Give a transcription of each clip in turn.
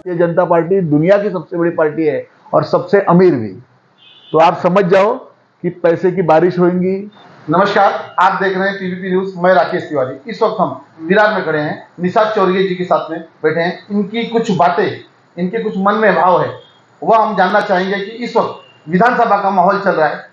Bharatiya Janata party दुनिया की सबसे बड़ी पार्टी है और सबसे अमीर भी। तो आप समझ जाओ कि पैसे की बारिश होगी। नमस्कार, आप देख रहे हैं टीवीपी न्यूज। मैं राकेश तिवारी। इस वक्त हम विरार में खड़े हैं, निषाद चौरगे जी के साथ में बैठे हैं। इनकी कुछ बातें, इनके कुछ मन में भाव है, वह हम जानना चाहेंगे कि इस वक्त विधानसभा का माहौल चल रहा है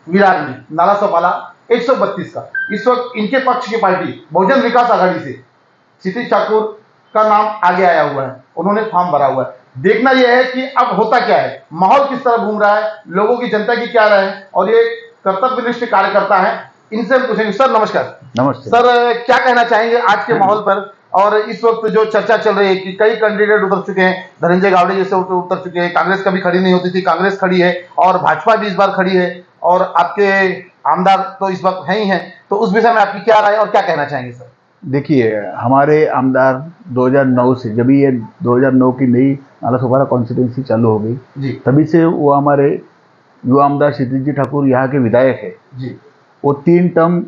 विरार में, नाला सोपाला 132 का। इस वक्त इनके पक्ष की पार्टी बहुजन विकास आघाड़ी से क्षितिज ठाकुर का नाम आगे आया हुआ है, उन्होंने फॉर्म भरा हुआ है। देखना यह है कि अब होता क्या है, माहौल किस तरह घूम रहा है, लोगों की, जनता की क्या राय है, और ये कर्तव्यनिष्ठ कार्यकर्ता है, इनसे हम पूछेंगे। सर नमस्कार। नमस्ते सर, क्या कहना चाहेंगे आज के माहौल पर, और इस वक्त जो चर्चा चल रही है कि कई कैंडिडेट उतर चुके हैं, धनंजय गावड़े जैसे उतर चुके हैं, कांग्रेस कभी खड़ी नहीं होती थी, कांग्रेस खड़ी है, और भाजपा भी इस बार खड़ी है, और आपके आमदार तो इस वक्त है ही हैं, तो उस विषय में आपकी क्या राय और क्या कहना चाहेंगे सर? देखिए, हमारे आमदार 2009 से, जब ये 2009 की नई नाला सोपारा कॉन्स्टिट्यूंसी चालू हो गई जी तभी से वो हमारे युवा आमदार क्षितिज जी ठाकुर यहाँ के विधायक है जी। वो 3 टर्म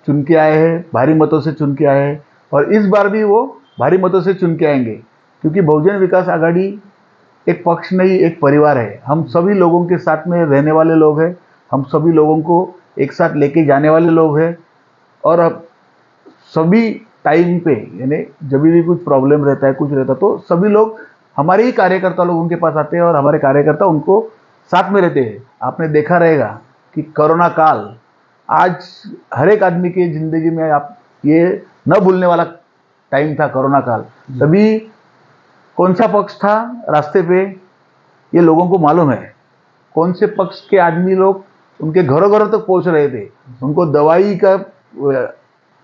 चुन के आए हैं, भारी मतों से चुन के आए हैं, और इस बार भी वो भारी मतों से चुन के आएंगे, क्योंकि बहुजन विकास आघाड़ी एक पक्ष नहीं, एक परिवार है। हम सभी लोगों के साथ में रहने वाले लोग हैं, हम सभी लोगों को एक साथ लेके जाने वाले लोग हैं, और अब सभी टाइम पे, यानी जब भी कुछ प्रॉब्लम रहता है, कुछ रहता, तो सभी लोग, हमारे ही कार्यकर्ता लोग उनके पास आते हैं और हमारे कार्यकर्ता उनको साथ में रहते हैं। आपने देखा रहेगा कि कोरोना काल आज हर एक आदमी की जिंदगी में, आप ये न भूलने वाला टाइम था कोरोना काल। तभी कौन सा पक्ष था रास्ते पे, ये लोगों को मालूम है। कौन से पक्ष के आदमी लोग उनके घरों घरों तक पहुंच रहे थे, उनको दवाई का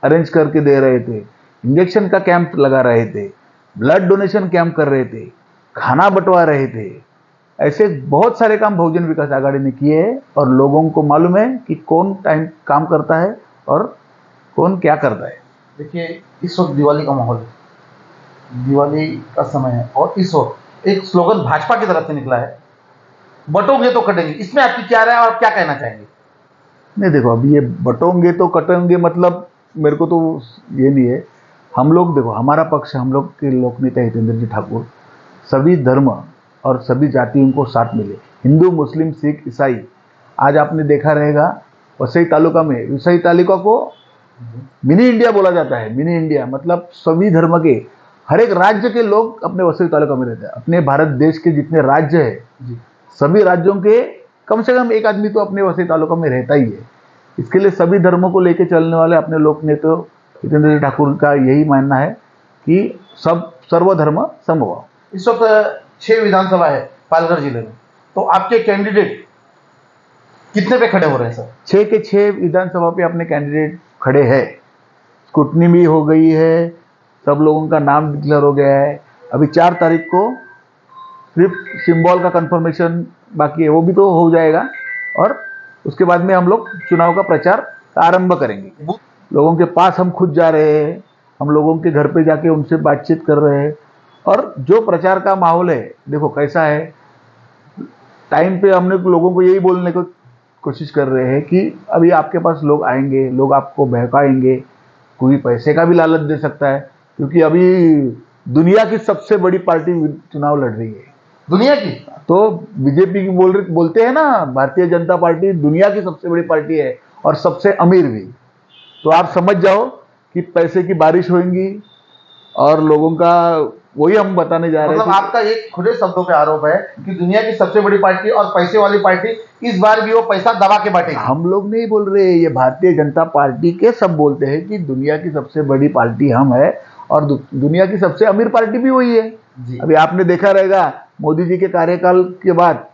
अरेंज करके दे रहे थे, इंजेक्शन का कैंप लगा रहे थे, ब्लड डोनेशन कैंप कर रहे थे, खाना बंटवा रहे थे। ऐसे बहुत सारे काम बहुजन विकास आघाड़ी ने किए हैं, और लोगों को मालूम है कि कौन टाइम काम करता है और कौन क्या करता है। देखिए, इस वक्त दिवाली का माहौल है, दिवाली का समय है, और इस वक्त एक स्लोगन भाजपा की तरफ से निकला है, बटोगे तो कटेंगे। इसमें आपकी क्या राय और क्या कहना चाहेंगे? नहीं, देखो, अभी ये बटोंगे तो कटेंगे, मतलब मेरे को तो ये नहीं है। हम लोग, देखो, हमारा पक्ष, हम लोग के लोक नेता हितेंद्र जी ठाकुर सभी धर्म और सभी जातियों को साथ मिले, हिंदू, मुस्लिम, सिख, ईसाई। आज आपने देखा रहेगा वसई तालुका में, वसई तालुका को मिनी इंडिया बोला जाता है। मिनी इंडिया मतलब सभी धर्म के, हर एक राज्य के लोग अपने वसई तालुका में रहते हैं। अपने भारत देश के जितने राज्य है, सभी राज्यों के कम से कम एक आदमी तो अपने वसई तालुका में रहता ही है। इसके लिए सभी धर्मों को लेकर चलने वाले अपने लोक नेता हितेंद्र जी ठाकुर का यही मानना है कि सब सर्वधर्म समभाव। इस वक्त 6 विधानसभा है पालघर जिले में, तो आपके कैंडिडेट कितने पे खड़े हो रहे हैं सर? 6 के 6 विधानसभा पे अपने कैंडिडेट खड़े हैं। स्क्रूटनी भी हो गई है, सब लोगों का नाम डिक्लेयर हो गया है। अभी 4 तारीख को सिर्फ सिंबल का कंफर्मेशन बाकी है, वो भी तो हो जाएगा, और उसके बाद में हम लोग चुनाव का प्रचार का आरंभ करेंगे। लोगों के पास हम खुद जा रहे हैं, हम लोगों के घर पे जाके उनसे बातचीत कर रहे हैं, और जो प्रचार का माहौल है, देखो कैसा है, टाइम पे हमने लोगों को यही बोलने को कोशिश कर रहे हैं कि अभी आपके पास लोग आएंगे, लोग आपको बहकाएंगे, कोई पैसे का भी लालच दे सकता है, क्योंकि अभी दुनिया की सबसे बड़ी पार्टी चुनाव लड़ रही है। दुनिया की? तो बीजेपी की बोलते हैं ना, भारतीय जनता पार्टी दुनिया की सबसे बड़ी पार्टी है और सबसे अमीर भी। तो आप समझ जाओ कि पैसे की बारिश होगी, और लोगों का, वही हम बताने जा रहे हैं। मतलब आपका एक खुले शब्दों पे आरोप है कि दुनिया की सबसे बड़ी पार्टी और पैसे वाली पार्टी, इस बार भी वो पैसा दबा के बांटेगी। हम लोग नहीं बोल रहे, ये भारतीय जनता पार्टी के सब बोलते हैं कि दुनिया की सबसे बड़ी पार्टी हम है, और दुनिया की सबसे अमीर पार्टी भी वही है। अभी आपने देखा रहेगा मोदी जी के कार्यकाल के बाद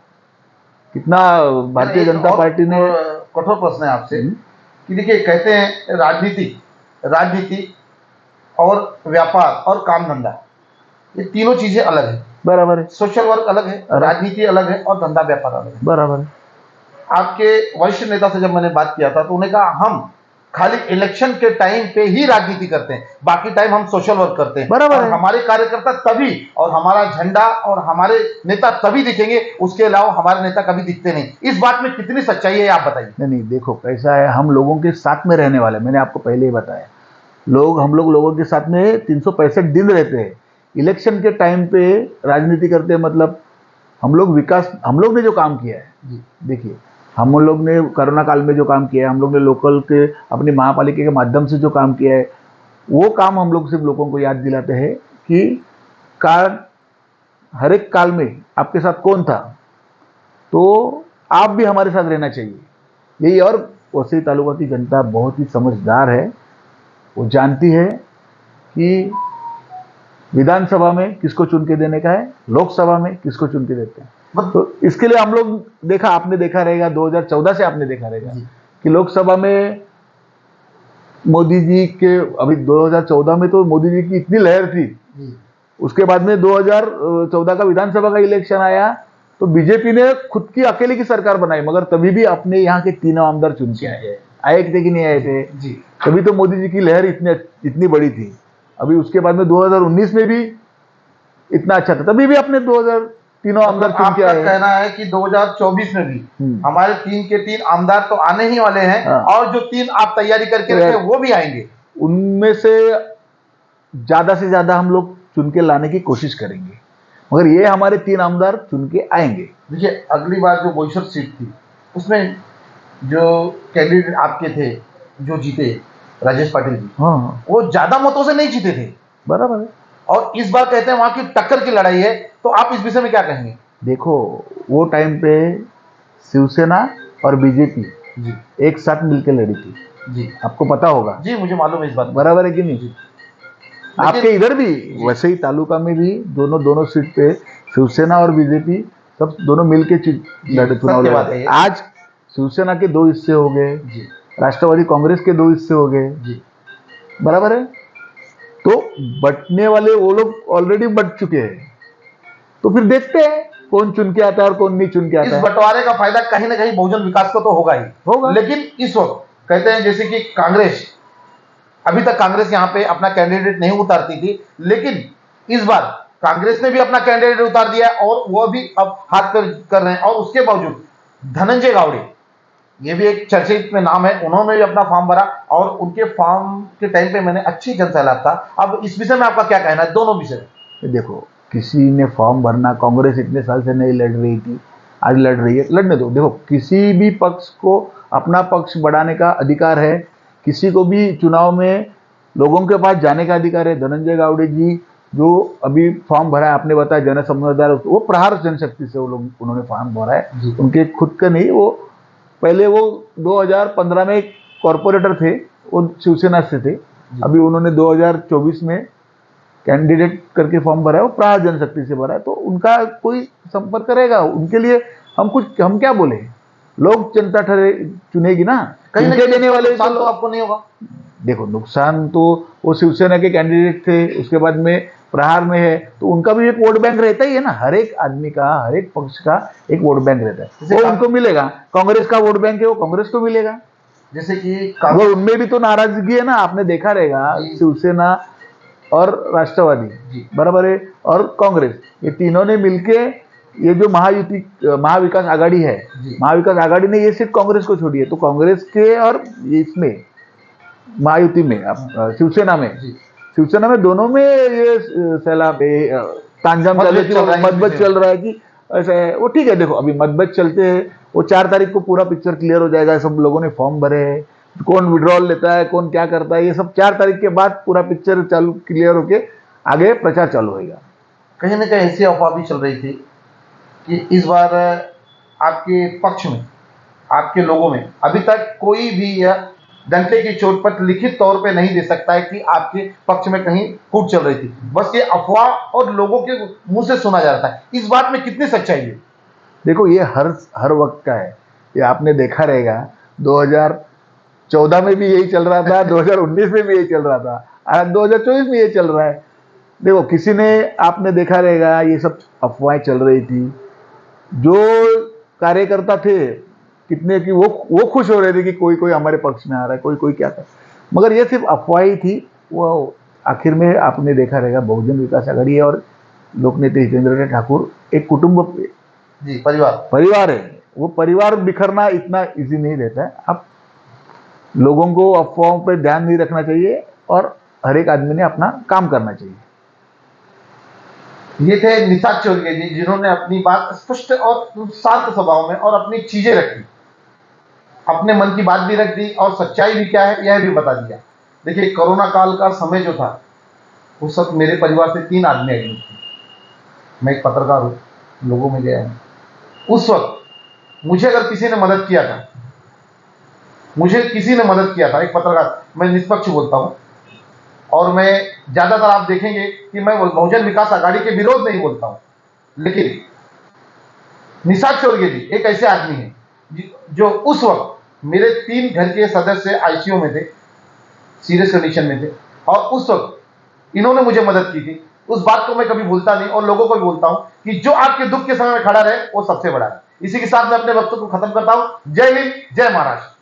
कितना भारतीय जनता पार्टी ने। कठोर प्रश्न है आपसे कि देखिए, कहते हैं राजनीति और व्यापार और काम धंधा, ये तीनों चीजें अलग है। बराबर है। सोशल वर्क अलग है, राजनीति अलग है, और धंधा व्यापार अलग है। बराबर है। आपके वरिष्ठ नेता से जब मैंने बात किया था, तो उन्होंने कहा हम खाली इलेक्शन के टाइम पे ही राजनीति करते हैं, बाकी टाइम हम सोशल वर्क करते हैं। बराबर है। हमारे कार्यकर्ता तभी, और हमारा झंडा और हमारे नेता तभी दिखेंगे, उसके अलावा हमारे नेता कभी दिखते नहीं। इस बात में कितनी सच्चाई है, आप बताइए। नहीं, देखो कैसा है, हम लोगों के साथ में रहने वाले, मैंने आपको पहले ही बताया, हम लोग लोगों के साथ में 365 दिन रहते हैं। इलेक्शन के टाइम पे राजनीति करते हैं, मतलब हम लोग ने जो काम किया है, जी देखिए हम लोग ने कोरोना काल में जो काम किया है, हम लोग ने लोकल के अपनी महापालिका के माध्यम से जो काम किया है, वो काम हम लोग सिर्फ लोगों को याद दिलाते हैं कि काल, हर एक काल में आपके साथ कौन था, तो आप भी हमारे साथ रहना चाहिए यही। और वसई तालुका की जनता बहुत ही समझदार है, वो जानती है कि विधानसभा में किसको चुन के देने का है, लोकसभा में किसको चुन के देते हैं। तो इसके लिए हम लोग आपने देखा रहेगा 2014 से आपने देखा रहेगा कि लोकसभा में मोदी जी के, अभी 2014 में तो मोदी जी की इतनी लहर थी, उसके बाद में 2014 का विधानसभा का इलेक्शन आया तो बीजेपी ने खुद की अकेले की सरकार बनाई, मगर तभी भी अपने यहाँ के तीनों आमदार चुन के आए थे कि नहीं आए थे जी। तभी तो मोदी जी की लहर इतनी बड़ी थी। अभी उसके बाद में 2019 में भी इतना अच्छा था, तभी भी अपने 2000 तीनों आमदार चुन के आपका आए। कहना है कि 2024 में भी हमारे 3 के 3 आमदार तो आने ही वाले हैं, हाँ। और जो 3 आप तैयारी करके रखे वो भी आएंगे। उनमें से ज्यादा हम लोग चुन के लाने की कोशिश करेंगे, मगर ये हमारे 3 आमदार चुन के आएंगे। देखिए अगली बार जो बोईसर सीट थी उसमें जो कैंडिडेट आपके थे जो जीते, राजेश पाटिल जी, हाँ वो ज्यादा मतों से नहीं जीते थे, बराबर है। और इस बार कहते हैं वहां की टक्कर की लड़ाई है, तो आप इस विषय में क्या कहेंगे? देखो वो टाइम पे शिवसेना और बीजेपी जी एक साथ मिलकर लड़ी थी, जी आपको पता होगा। जी, मुझे मालूम है इस बात। बराबर है कि नहीं? आपके इधर भी वसई तालुका में भी दोनों सीट पे शिवसेना और बीजेपी सब दोनों मिलके चुनाव लड़े। आज शिवसेना के 2 हिस्से हो गए, राष्ट्रवादी कांग्रेस के 2 हिस्से हो गए, बराबर है। तो बंटने वाले वो लोग ऑलरेडी बंट चुके हैं, तो फिर देखते हैं कौन चुन के आता है और कौन नहीं चुन के आता है। इस बंटवारे का फायदा कहीं ना कहीं बहुजन विकास को तो होगा ही होगा। लेकिन इस वक्त कहते हैं जैसे कि कांग्रेस, अभी तक कांग्रेस यहाँ पे अपना कैंडिडेट नहीं उतारती थी, लेकिन इस बार कांग्रेस ने भी अपना कैंडिडेट उतार दिया है और वह भी अब हाथ कर रहे हैं। और उसके बावजूद धनंजय गावड़े, ये भी एक चर्चित में नाम है, उन्होंने भी अपना फॉर्म भरा और उनके फॉर्म के टाइम पे मैंने अच्छी जनसैलाब था। अब इस विषय में आपका क्या कहना है, दोनों विषय? देखो किसी ने फॉर्म भरना, कांग्रेस इतने साल से नहीं लड़ रही थी, आज लड़ रही है, लड़ने दो। देखो किसी भी पक्ष को अपना पक्ष बढ़ाने का अधिकार है, किसी को भी चुनाव में लोगों के पास जाने का अधिकार है। धनंजय गावड़े जी जो अभी फॉर्म भरा है, आपने बताया जनसमुदाय, वो प्रहार जनशक्ति से वो लोग उन्होंने फॉर्म भरा है, उनके खुद का नहीं। वो पहले वो 2015 में कॉर्पोरेटर थे, वो शिवसेना से थे, अभी उन्होंने 2024 में कैंडिडेट करके फॉर्म भरा है, वो प्रहार जनशक्ति से भरा है, तो उनका कोई संपर्क करेगा उनके लिए। हम क्या बोले, लोग जनता चुनेगी ना, कहीं उनके देने वाले तो आपको नहीं होगा। देखो नुकसान तो वो शिवसेना के कैंडिडेट थे, उसके बाद में प्रहार में है, तो उनका भी एक वोट बैंक रहता ही है ना। हर एक आदमी का, हर एक पक्ष का एक वोट बैंक रहता है, वो उनको मिलेगा। कांग्रेस का वोट बैंक है, वो कांग्रेस को मिलेगा। जैसे कि वो उनमें भी तो नाराजगी है ना, आपने देखा रहेगा शिवसेना और राष्ट्रवादी, बराबर है, और कांग्रेस, ये तीनों ने मिलके ये जो महायुति, महाविकास आघाड़ी है, महाविकास आघाड़ी ने ये सीट कांग्रेस को छोड़ी है, तो कांग्रेस के और इसमें महायुति में, शिवसेना में दोनों में ये सैलाब तांजाम मतभेद चल रहा है कि ऐसा है। वो ठीक है, देखो अभी मतभेद चलते हैं, वो 4 तारीख को पूरा पिक्चर क्लियर हो जाएगा। सब लोगों ने फॉर्म भरे हैं, कौन विड्रॉल लेता है, कौन क्या करता है, ये सब 4 तारीख के बाद पूरा पिक्चर चालू क्लियर होके आगे प्रचार चालू होगा। कहीं ना कहीं ऐसी अफवाह भी चल रही थी कि इस बार आपके पक्ष में, आपके लोगों में अभी तक कोई भी यह डंडे की चोट पर लिखित तौर पे नहीं दे सकता है कि आपके पक्ष में कहीं फूट चल रही थी, बस ये अफवाह और लोगों के मुंह से सुना जा रहा था। इस बात में कितनी सच्चाई है? देखो ये हर वक्त का है, ये आपने देखा रहेगा 2014 में भी यही चल रहा था, 2019 में भी यही चल रहा था, 2024 में यही चल रहा है। देखो किसी ने, आपने देखा रहेगा ये सब अफवाहें चल रही थी, जो कार्यकर्ता थे कितने की वो खुश हो रहे थे कि कोई हमारे पक्ष में आ रहा है, कोई क्या था, मगर ये सिर्फ अफवाह ही थी। वो आखिर में आपने देखा रहेगा बहुजन विकास आघाड़ी और लोकनेता हितेंद्र ठाकुर एक कुटुंब जी परिवार है, वो परिवार बिखरना इतना इजी नहीं रहता है। अब लोगों को अफवाहों पर ध्यान नहीं रखना चाहिए और हर एक आदमी ने अपना काम करना चाहिए। ये थे निषाद चौरगे जी, जिन्होंने अपनी बात स्पष्ट और शांत स्वभाव में और अपनी चीजें रखी, अपने मन की बात भी रख दी और सच्चाई भी क्या है यह भी बता दिया। देखिए, कोरोना काल का समय जो था, उस वक्त मेरे परिवार से 3 आदमी एडमिट थे। मैं एक पत्रकार हूँ, लोगों में गया हूँ। उस वक्त मुझे अगर किसी ने मदद किया था, एक पत्रकार, मैं निष्पक्ष बोलता हूँ, और मैं ज्यादातर आप देखेंगे कि मैं बहुजन विकास आघाड़ी के विरोध नहीं बोलता हूँ, लेकिन निषाद चौरगे जी एक ऐसे आदमी हैं जो उस वक्त मेरे 3 घर के सदस्य आईसीयू में थे, सीरियस कंडीशन में थे, और उस वक्त इन्होंने मुझे मदद की थी। उस बात को मैं कभी भूलता नहीं और लोगों को भी बोलता हूं कि जो आपके दुख के समय में खड़ा रहे वो सबसे बड़ा है। इसी के साथ मैं अपने वक्तव्य को खत्म करता हूं। जय हिंद, जय महाराष्ट्र।